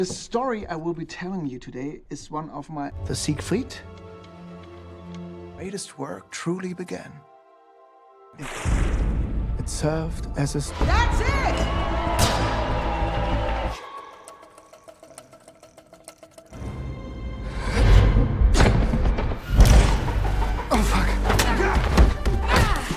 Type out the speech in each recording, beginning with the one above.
The story I will be telling you today is one of my... The Siegfried? Greatest work truly began. It served as a... That's it! Oh fuck.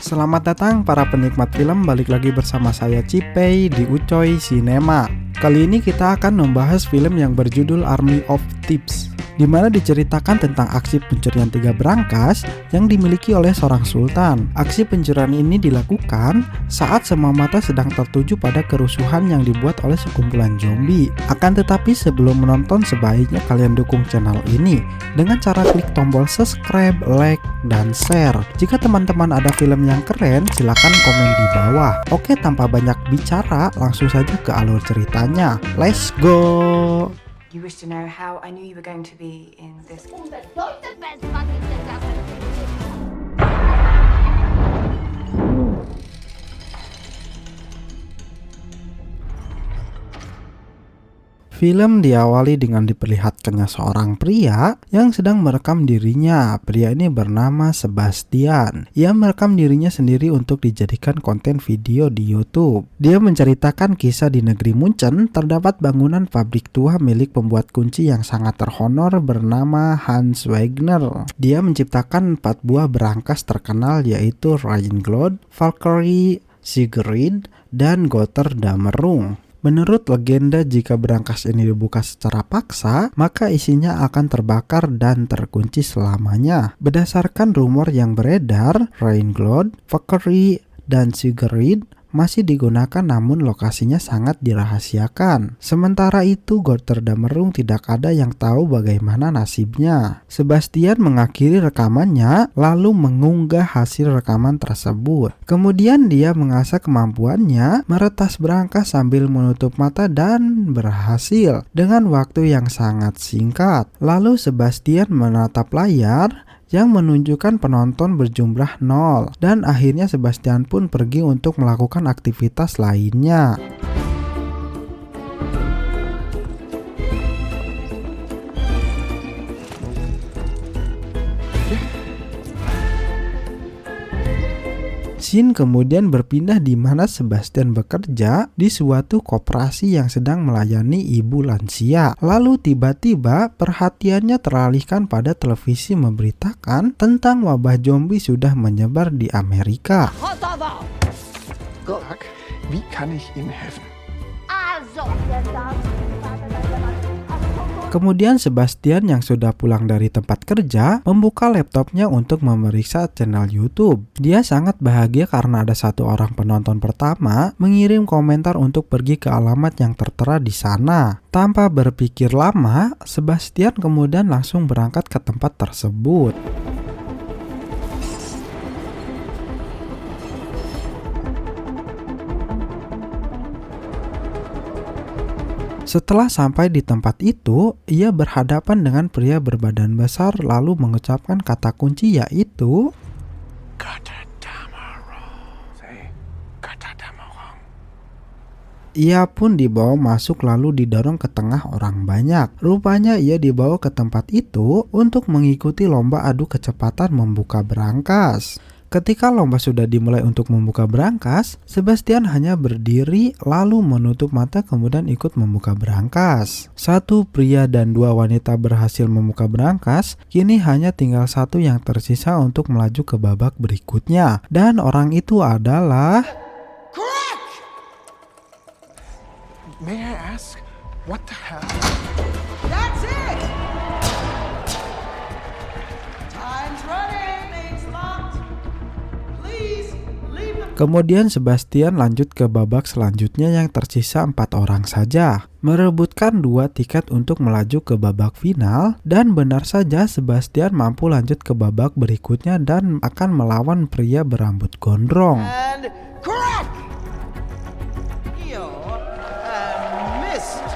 Selamat datang para penikmat film, balik lagi bersama saya Cipei di Ucoy Cinema. Kali ini kita akan membahas film yang berjudul Army of Thieves, di mana diceritakan tentang aksi pencurian 3 berangkas yang dimiliki oleh seorang sultan. Aksi pencurian ini dilakukan saat semua mata sedang tertuju pada kerusuhan yang dibuat oleh sekumpulan zombie. Akan tetapi sebelum menonton, sebaiknya kalian dukung channel ini dengan cara klik tombol subscribe, like, dan share. Jika teman-teman ada film yang keren, silakan komen di bawah. Oke, tanpa banyak bicara, langsung saja ke alur ceritanya. Let's go! You wish to know how I knew you were going to be in this. Film diawali dengan diperlihatkannya seorang pria yang sedang merekam dirinya. Pria ini bernama Sebastian. Ia merekam dirinya sendiri untuk dijadikan konten video di YouTube. Dia menceritakan kisah di negeri Munchen terdapat bangunan pabrik tua milik pembuat kunci yang sangat terhonor bernama Hans Wagner. Dia menciptakan 4 buah berangkas terkenal, yaitu Rheingold, Valkyrie, Siegfried, dan Götterdämmerung. Menurut legenda, jika berangkas ini dibuka secara paksa, maka isinya akan terbakar dan terkunci selamanya. Berdasarkan rumor yang beredar, Rheingold, Valkyrie, dan Siegfried masih digunakan, namun lokasinya sangat dirahasiakan. Sementara itu, Götterdämmerung tidak ada yang tahu bagaimana nasibnya. Sebastian mengakhiri rekamannya lalu mengunggah hasil rekaman tersebut. Kemudian dia mengasah kemampuannya meretas berangkas sambil menutup mata dan berhasil dengan waktu yang sangat singkat. Lalu Sebastian menatap layar yang menunjukkan penonton berjumlah 0, dan akhirnya Sebastian pun pergi untuk melakukan aktivitas lainnya. Scene kemudian berpindah di mana Sebastian bekerja di suatu koperasi yang sedang melayani ibu lansia. Lalu tiba-tiba perhatiannya teralihkan pada televisi memberitakan tentang wabah zombie sudah menyebar di Amerika. Gott, wie kann ich Ihnen helfen? Kemudian Sebastian yang sudah pulang dari tempat kerja membuka laptopnya untuk memeriksa channel YouTube. Dia sangat bahagia karena ada satu orang penonton pertama mengirim komentar untuk pergi ke alamat yang tertera di sana. Tanpa berpikir lama, Sebastian kemudian langsung berangkat ke tempat tersebut. Setelah sampai di tempat itu, ia berhadapan dengan pria berbadan besar lalu mengucapkan kata kunci, yaitu Götterdämmerung. Ia pun dibawa masuk lalu didorong ke tengah orang banyak. Rupanya ia dibawa ke tempat itu untuk mengikuti lomba adu kecepatan membuka berangkas. Ketika lomba sudah dimulai untuk membuka berangkas, Sebastian hanya berdiri lalu menutup mata kemudian ikut membuka berangkas. 1 pria dan 2 wanita berhasil membuka berangkas, kini hanya tinggal 1 yang tersisa untuk melaju ke babak berikutnya. Dan orang itu adalah... May I ask, what the hell? That's it! Time's running! It's locked. Please, leave the... Kemudian Sebastian lanjut ke babak selanjutnya yang tersisa 4 orang saja, merebutkan 2 tiket untuk melaju ke babak final, dan benar saja Sebastian mampu lanjut ke babak berikutnya dan akan melawan pria berambut gondrong. And crack! You're Mr.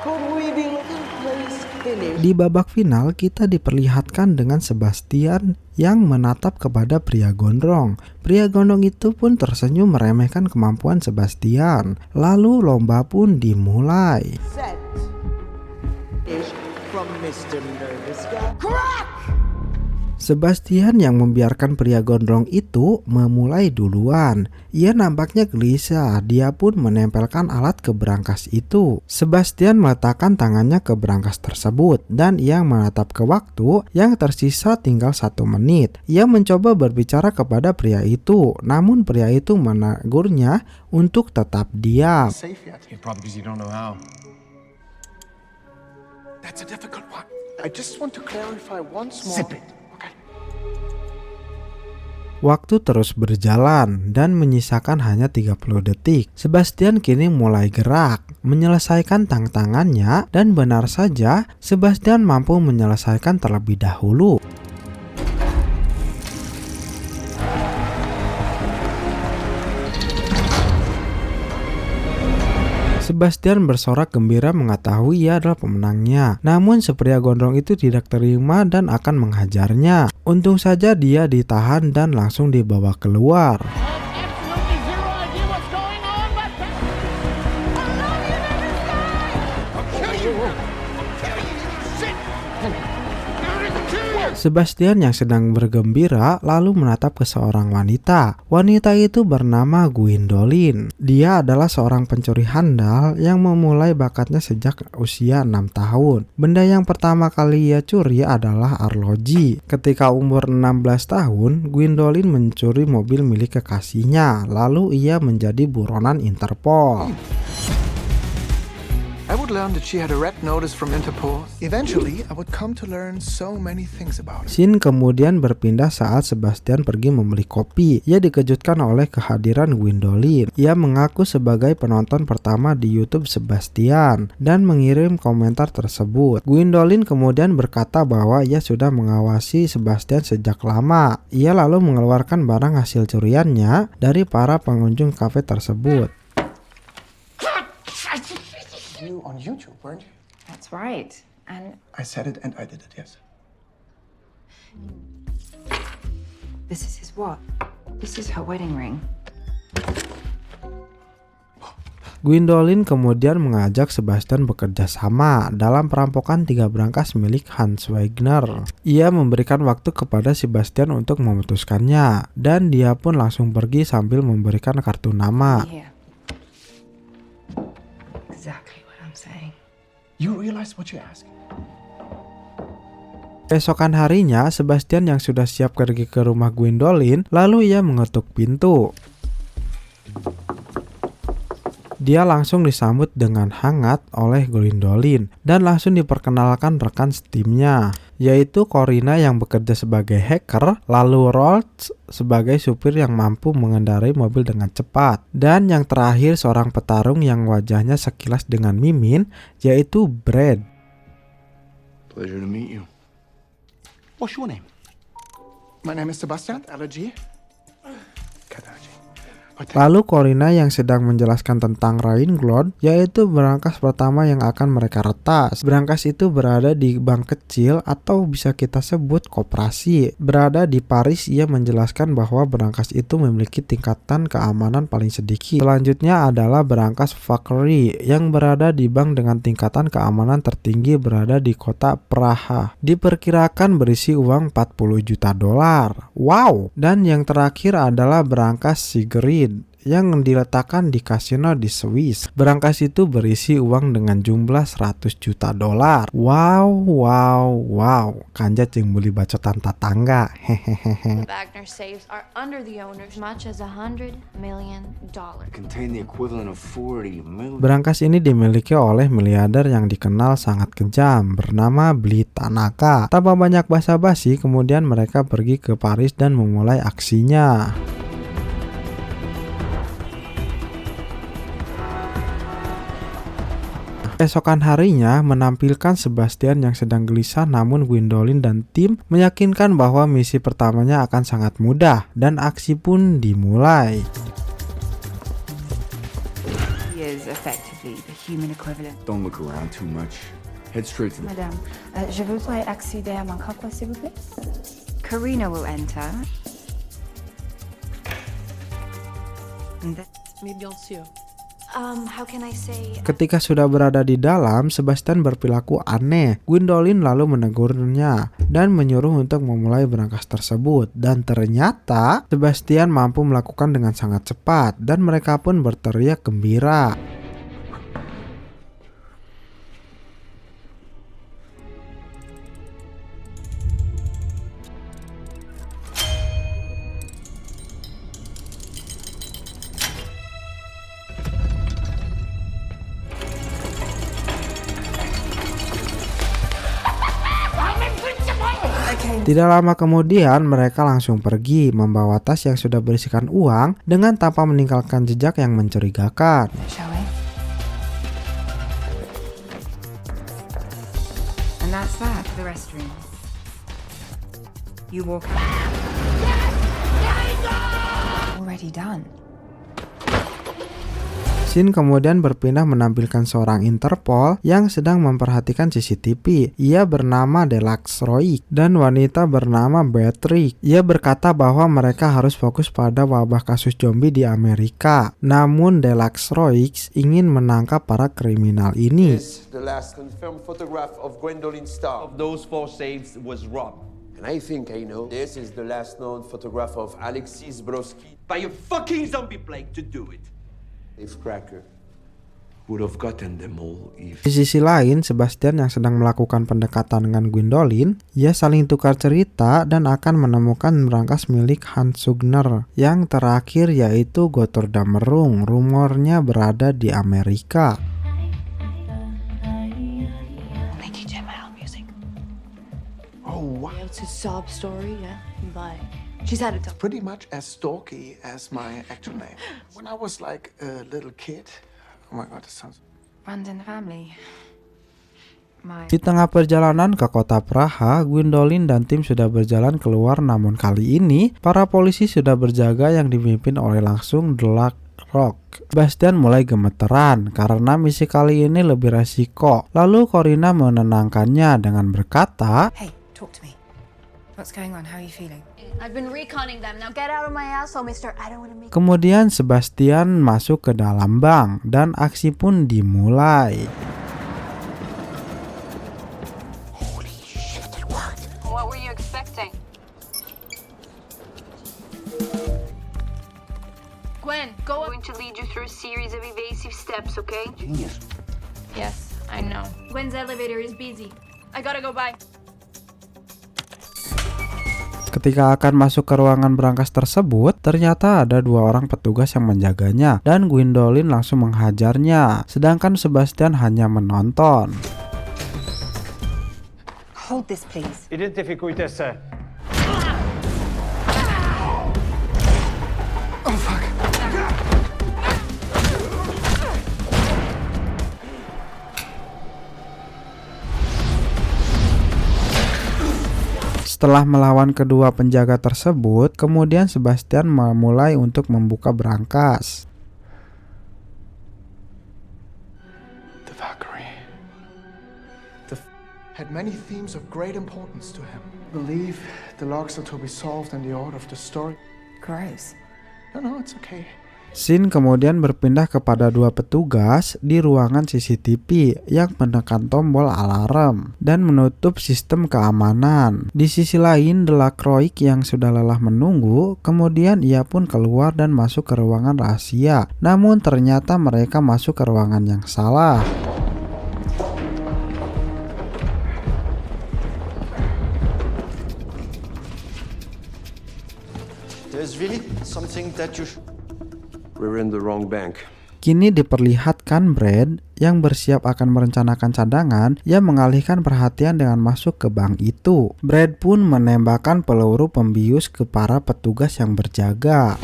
Could we be looking, please? Finish. Di babak final kita diperlihatkan dengan Sebastian yang menatap kepada pria gondrong. Pria gondrong itu pun tersenyum meremehkan kemampuan Sebastian. Lalu lomba pun dimulai. Set. Is from Mr. Nervous Guy. Crack! Sebastian yang membiarkan pria gondrong itu memulai duluan. Ia nampaknya gelisah, dia pun menempelkan alat ke brankas itu. Sebastian meletakkan tangannya ke brankas tersebut dan ia menatap ke waktu yang tersisa tinggal 1 menit. Ia mencoba berbicara kepada pria itu, namun pria itu menegurnya untuk tetap diam. Safe yet? Yeah, probably because you don't know how. That's a difficult one. I just want to clarify once more. Sip it. Okay. Waktu terus berjalan dan menyisakan hanya 30 detik. Sebastian kini mulai gerak, menyelesaikan tantangannya dan benar saja Sebastian mampu menyelesaikan terlebih dahulu. Sebastian bersorak gembira mengetahui ia adalah pemenangnya. Namun si pria gondrong itu tidak terima dan akan menghajarnya. Untung saja dia ditahan dan langsung dibawa keluar. Sebastian yang sedang bergembira lalu menatap ke seorang wanita. Wanita itu bernama Gwendolyn. Dia adalah seorang pencuri handal yang memulai bakatnya sejak usia 6 tahun. Benda yang pertama kali ia curi adalah arloji. Ketika umur 16 tahun, Gwendolyn mencuri mobil milik kekasihnya. Lalu ia menjadi buronan Interpol. I would learn that she had a red notice from Interpol. Eventually, I would come to learn so many things about her. Scene kemudian berpindah saat Sebastian pergi membeli kopi. Ia dikejutkan oleh kehadiran Gwendolyn. Ia mengaku sebagai penonton pertama di YouTube Sebastian dan mengirim komentar tersebut. Gwendolyn kemudian berkata bahwa ia sudah mengawasi Sebastian sejak lama. Ia lalu mengeluarkan barang hasil curiannya dari para pengunjung kafe tersebut. You on YouTube, weren't you? That's right. And I said it and I did it, yes. this is his what? This is her wedding ring. Gwendolyn kemudian mengajak Sebastian bekerja sama dalam perampokan 3 brankas milik Hans Wagner. Ia memberikan waktu kepada Sebastian untuk memutuskannya dan dia pun langsung pergi sambil memberikan kartu nama. Here. Exactly what I'm saying. You realize what you ask? Esokan harinya, Sebastian yang sudah siap pergi ke rumah Gwendolyn, lalu ia mengetuk pintu. Dia langsung disambut dengan hangat oleh Gwendolyn dan langsung diperkenalkan rekan setimnya, yaitu Corina yang bekerja sebagai hacker, lalu Rolls sebagai supir yang mampu mengendarai mobil dengan cepat, dan yang terakhir seorang petarung yang wajahnya sekilas dengan mimin, yaitu Brad. Pleasure to meet you. What's your name? My name is Sebastian. Allergy? Cat allergy. Lalu Corina yang sedang menjelaskan tentang Rainglord, yaitu brankas pertama yang akan mereka retas. Brankas itu berada di bank kecil atau bisa kita sebut koperasi. Berada di Paris, ia menjelaskan bahwa brankas itu memiliki tingkatan keamanan paling sedikit. Selanjutnya adalah brankas Factory yang berada di bank dengan tingkatan keamanan tertinggi berada di kota Praha. Diperkirakan berisi uang 40 juta dolar. Wow! Dan yang terakhir adalah brankas Sigrid yang diletakkan di kasino di Swiss. Brankas itu berisi uang dengan jumlah 100 juta dolar. Wow. Kanja cing beli bacotan tetangga. Hehehe. Wagner safes are under the owner as much as $100 million. Contain the equivalent of 40 million. Brankas ini dimiliki oleh miliarder yang dikenal sangat kejam bernama Blit Tanaka. Tanpa banyak basa-basi, kemudian mereka pergi ke Paris dan memulai aksinya. Esokan harinya menampilkan Sebastian yang sedang gelisah, namun Gwendolyn dan tim meyakinkan bahwa misi pertamanya akan sangat mudah dan aksi pun dimulai. He is effectively the human equivalent. Don't look around too much. Head straight to the... Madame, je voudrais accéder à mon coffre, s'il vous plaît. Karina will enter. And then... Mais bien sûr. How can I say? Ketika sudah berada di dalam, Sebastian berperilaku aneh. Gwendolyn lalu menegurnya dan menyuruh untuk memulai berangkas tersebut. Dan ternyata Sebastian mampu melakukan dengan sangat cepat dan mereka pun berteriak gembira. Tidak lama kemudian mereka langsung pergi membawa tas yang sudah berisikan uang dengan tanpa meninggalkan jejak yang mencurigakan. Shall we? And that's that for the restroom. You walk out. Already done. Scene kemudian berpindah menampilkan seorang Interpol yang sedang memperhatikan CCTV. Ia bernama Deluxe Roig dan wanita bernama Beatrix. Ia berkata bahwa mereka harus fokus pada wabah kasus zombie di Amerika. Namun Deluxe Roig ingin menangkap para kriminal ini. This, the last confirmed photograph of Gwendolyn Starr. Of those 4 safes was robbed. And I think I know. This is the last known photograph of Alexis Broski. By a fucking zombie plague to do it. If Cracker. Would have gotten them all if... Di sisi lain, Sebastian yang sedang melakukan pendekatan dengan Gwendolyn, ia saling tukar cerita dan akan menemukan berangkas milik Hans Sugner. Yang terakhir yaitu Götterdämmerung, rumornya berada di Amerika. Oh, wow. It's a sob story, yeah? But she's had it tough. Pretty much as stalky as my actual name. When I was like a little kid, oh my god, this sounds... Runs in the family. Di tengah perjalanan ke kota Praha, Gwendolyn dan tim sudah berjalan keluar, namun kali ini para polisi sudah berjaga yang dipimpin oleh langsung Deluxe Roig. Sebastian mulai gemeteran karena misi kali ini lebih resiko. Lalu Corina menenangkannya dengan berkata, Hey, talk to me. What's going on? How are you feeling? I've been reconning them. Now get out of my asshole, mister. I don't want to make... Kemudian Sebastian masuk ke dalam bank dan aksi pun dimulai. What were you expecting? Gwen, go up. I'm going to lead you through a series of evasive steps, okay? Genius. Yes, I know. Gwen's elevator is busy. I gotta go by. Ketika akan masuk ke ruangan berangkas tersebut, ternyata ada 2 orang petugas yang menjaganya dan Gwendolyn langsung menghajarnya, sedangkan Sebastian hanya menonton. Hold this, please. Identificujte se. Setelah melawan kedua penjaga tersebut, kemudian Sebastian memulai untuk membuka berangkas. The Valkyrie. Had many themes of great importance to him. I believe the logs are to be solved in the order of the story. Gross. No, it's okay. Scene kemudian berpindah kepada 2 petugas di ruangan CCTV yang menekan tombol alarm dan menutup sistem keamanan. Di sisi lain, Deluxe Roig yang sudah lelah menunggu, kemudian ia pun keluar dan masuk ke ruangan rahasia. Namun ternyata mereka masuk ke ruangan yang salah. There's really something that you... We're in the wrong bank. Kini diperlihatkan Brad yang bersiap akan merencanakan cadangan yang mengalihkan perhatian dengan masuk ke bank itu. Brad pun menembakkan peluru pembius ke para petugas yang berjaga.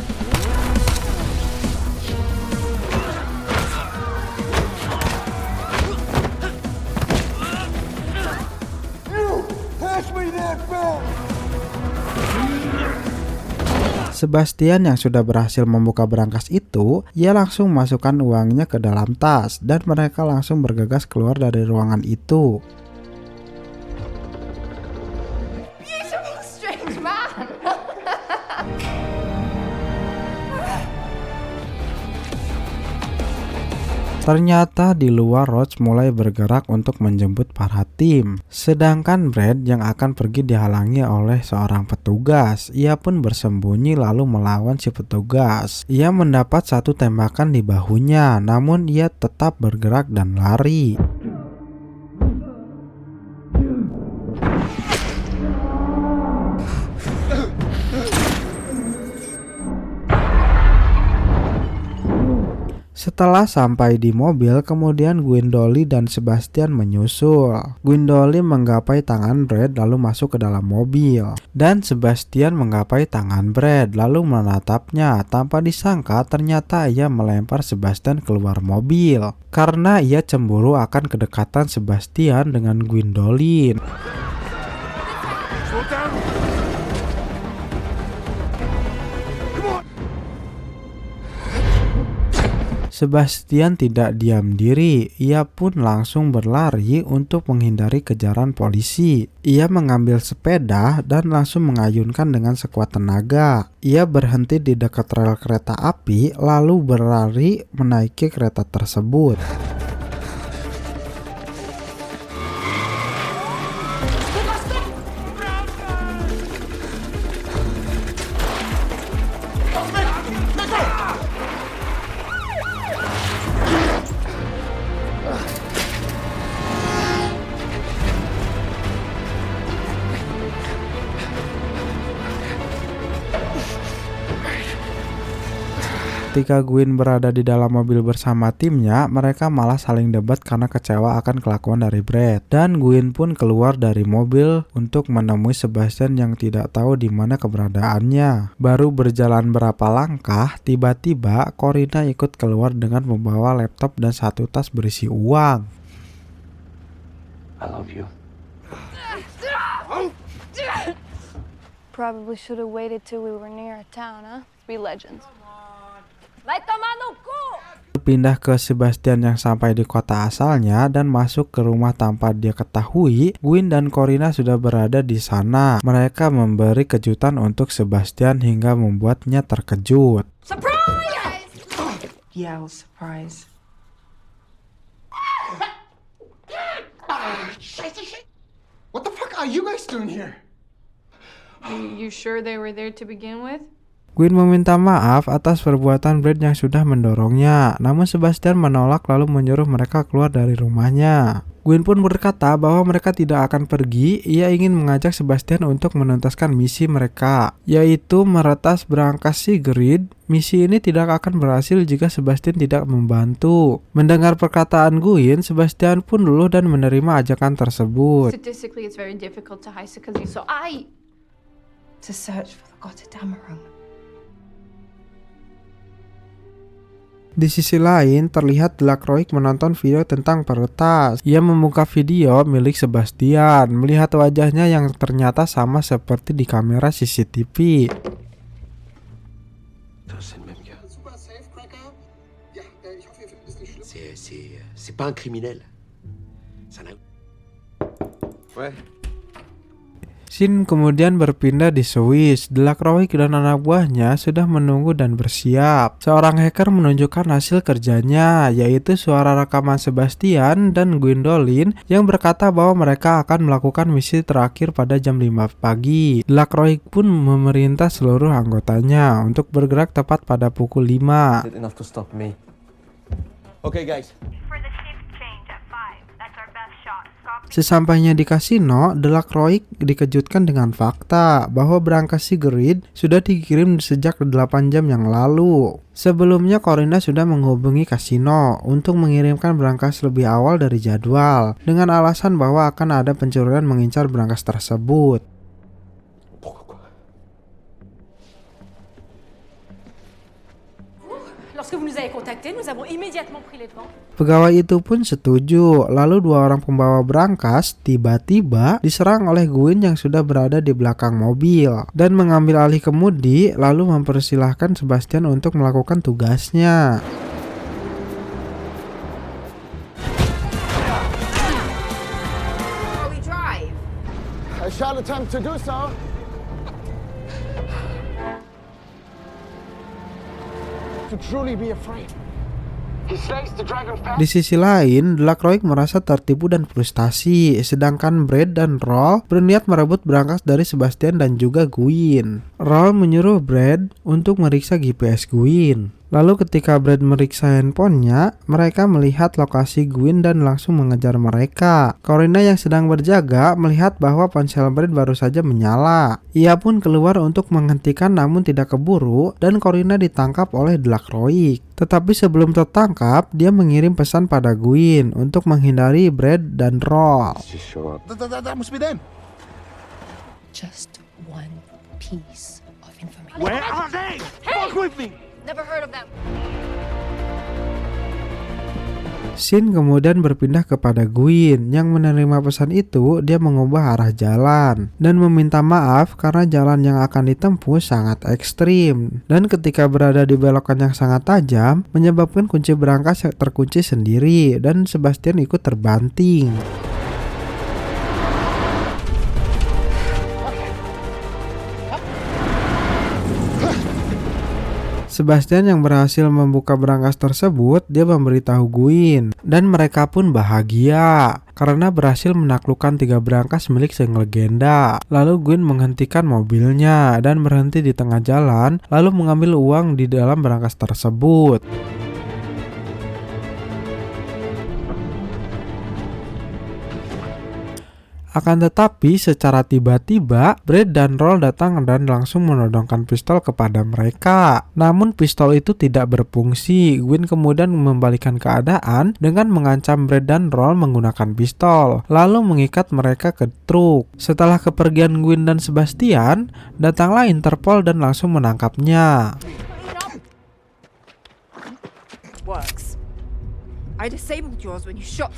Sebastian yang sudah berhasil membuka berangkas itu, ia langsung masukkan uangnya ke dalam tas dan mereka langsung bergegas keluar dari ruangan itu. Beautiful strange man. Ternyata di luar Roach mulai bergerak untuk menjemput para tim. Sedangkan Brad yang akan pergi dihalangi oleh seorang petugas. Ia pun bersembunyi lalu melawan si petugas. Ia mendapat satu tembakan di bahunya, namun ia tetap bergerak dan lari. Setelah sampai di mobil, kemudian Gwendolyn dan Sebastian menyusul. Gwendolyn menggapai tangan Brad lalu masuk ke dalam mobil. Dan Sebastian menggapai tangan Brad lalu menatapnya. Tanpa disangka ternyata ia melempar Sebastian keluar mobil. Karena ia cemburu akan kedekatan Sebastian dengan Gwendolyn. Sebastian tidak diam diri, ia pun langsung berlari untuk menghindari kejaran polisi. Ia mengambil sepeda dan langsung mengayunkan dengan sekuat tenaga. Ia berhenti di dekat rel kereta api lalu berlari menaiki kereta tersebut. Ketika Gwen berada di dalam mobil bersama timnya, mereka malah saling debat karena kecewa akan kelakuan dari Brad. Dan Gwen pun keluar dari mobil untuk menemui Sebastian yang tidak tahu di mana keberadaannya. Baru berjalan berapa langkah, tiba-tiba Corina ikut keluar dengan membawa laptop dan satu tas berisi uang. I love you. Probably should have waited till we were near a town, huh? Be legends. Pindah ke Sebastian yang sampai di kota asalnya dan masuk ke rumah tanpa dia ketahui, Gwen dan Corina sudah berada di sana. Mereka memberi kejutan untuk Sebastian hingga membuatnya terkejut. Surprise! Yeah, surprise. What the fuck are you guys doing here? You sure they were there to begin with? Gwen meminta maaf atas perbuatan Brad yang sudah mendorongnya, namun Sebastian menolak lalu menyuruh mereka keluar dari rumahnya. Gwen pun berkata bahwa mereka tidak akan pergi. Ia ingin mengajak Sebastian untuk menuntaskan misi mereka, yaitu meretas berangkas Sigrid. Misi ini tidak akan berhasil jika Sebastian tidak membantu. Mendengar perkataan Gwen, Sebastian pun luluh dan menerima ajakan tersebut. Statistically, it's very difficult to heist a casino, so To search for the Gotterdammerung. Di sisi lain, terlihat Delacroix menonton video tentang peretas. Ia membuka video milik Sebastian, melihat wajahnya yang ternyata sama seperti di kamera CCTV. C'est pas un criminel. Ouais. Scene kemudian berpindah di Swiss. Delacroix dan anak buahnya sudah menunggu dan bersiap. Seorang hacker menunjukkan hasil kerjanya, yaitu suara rekaman Sebastian dan Gwendolyn yang berkata bahwa mereka akan melakukan misi terakhir pada jam 5 pagi. Delacroix pun memerintah seluruh anggotanya untuk bergerak tepat pada pukul 5. Enough to stop me. Okay, guys. Sesampainya di kasino, Delacroix dikejutkan dengan fakta bahwa berangkas Sigrid sudah dikirim sejak 8 jam yang lalu. Sebelumnya Corina sudah menghubungi kasino untuk mengirimkan berangkas lebih awal dari jadwal dengan alasan bahwa akan ada pencurian mengincar berangkas tersebut. Lorsque vous nous avez contactés, nous avons immédiatement pris les devants. Pegawai itu pun setuju. Lalu dua orang pembawa berangkas tiba-tiba diserang oleh Gwyn yang sudah berada di belakang mobil dan mengambil alih kemudi, lalu mempersilahkan Sebastian untuk melakukan tugasnya. We drive. I shall attempt to do so. To truly be afraid. He slays the dragon fast. Di sisi lain, Delacroix merasa tertipu dan frustasi, sedangkan Brad dan Roll berniat merebut berangkas dari Sebastian dan juga Gwyn. Roll menyuruh Brad untuk meriksa GPS Gwyn. Lalu ketika Brad meriksa handphonenya, mereka melihat lokasi Gwyn dan langsung mengejar mereka. Corina yang sedang berjaga melihat bahwa ponsel Brad baru saja menyala. Ia pun keluar untuk menghentikan namun tidak keburu dan Corina ditangkap oleh Delacroix. Tetapi sebelum tertangkap, dia mengirim pesan pada Gwyn untuk menghindari Brad dan Roll. Just show up. That must be them. Just one piece of information. Where are they? Fuck with me! Never heard of them. Scene kemudian berpindah kepada Gwyn yang menerima pesan itu. Dia mengubah arah jalan dan meminta maaf karena jalan yang akan ditempuh sangat ekstrim, dan ketika berada di belokan yang sangat tajam menyebabkan kunci berangkas terkunci sendiri dan Sebastian ikut terbanting. Sebastian yang berhasil membuka berangkas tersebut, dia memberitahu Gwyn dan mereka pun bahagia karena berhasil menaklukkan 3 berangkas milik sang legenda. Lalu Gwyn menghentikan mobilnya dan berhenti di tengah jalan lalu mengambil uang di dalam berangkas tersebut. Akan tetapi secara tiba-tiba Brad dan Roll datang dan langsung menodongkan pistol kepada mereka. Namun pistol itu tidak berfungsi. Gwyn kemudian membalikan keadaan dengan mengancam Brad dan Roll menggunakan pistol, lalu mengikat mereka ke truk. Setelah kepergian Gwyn dan Sebastian, datanglah Interpol dan langsung menangkapnya. Works. I disabled yours when you shot.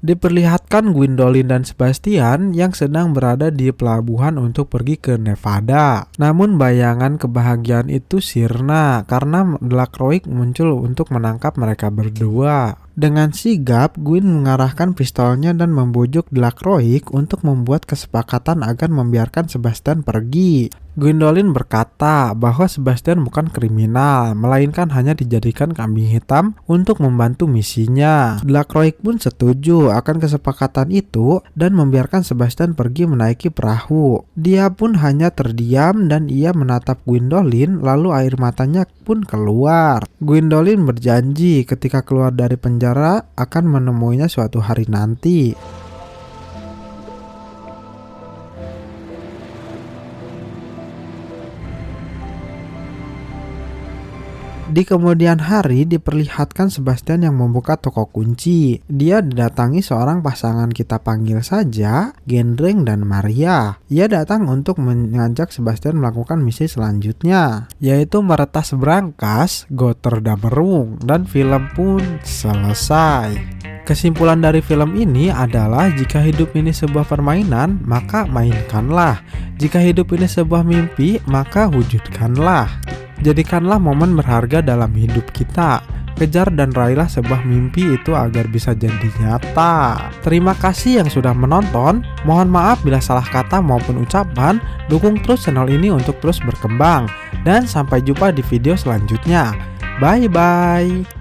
Diperlihatkan Gwendolyn dan Sebastian yang sedang berada di pelabuhan untuk pergi ke Nevada. Namun bayangan kebahagiaan itu sirna karena Delacroix muncul untuk menangkap mereka berdua. Dengan sigap, Gwyn mengarahkan pistolnya dan membujuk Delacroix untuk membuat kesepakatan agar membiarkan Sebastian pergi. Gwendolyn berkata bahwa Sebastian bukan kriminal, melainkan hanya dijadikan kambing hitam untuk membantu misinya. Delacroix pun setuju akan kesepakatan itu dan membiarkan Sebastian pergi menaiki perahu. Dia pun hanya terdiam dan ia menatap Gwendolyn, lalu air matanya pun keluar. Gwendolyn berjanji ketika keluar dari penjara akan menemuinya suatu hari nanti. Di kemudian hari diperlihatkan Sebastian yang membuka toko kunci. Dia didatangi seorang pasangan kita panggil saja Gendreng dan Maria. Ia datang untuk mengajak Sebastian melakukan misi selanjutnya, yaitu meretas berangkas Gotterdamerung, dan film pun selesai. Kesimpulan dari film ini adalah jika hidup ini sebuah permainan, maka mainkanlah. Jika hidup ini sebuah mimpi, maka wujudkanlah. Jadikanlah momen berharga dalam hidup kita. Kejar dan raihlah sebuah mimpi itu agar bisa jadi nyata. Terima kasih yang sudah menonton. Mohon maaf bila salah kata maupun ucapan. Dukung terus channel ini untuk terus berkembang. Dan sampai jumpa di video selanjutnya. Bye bye.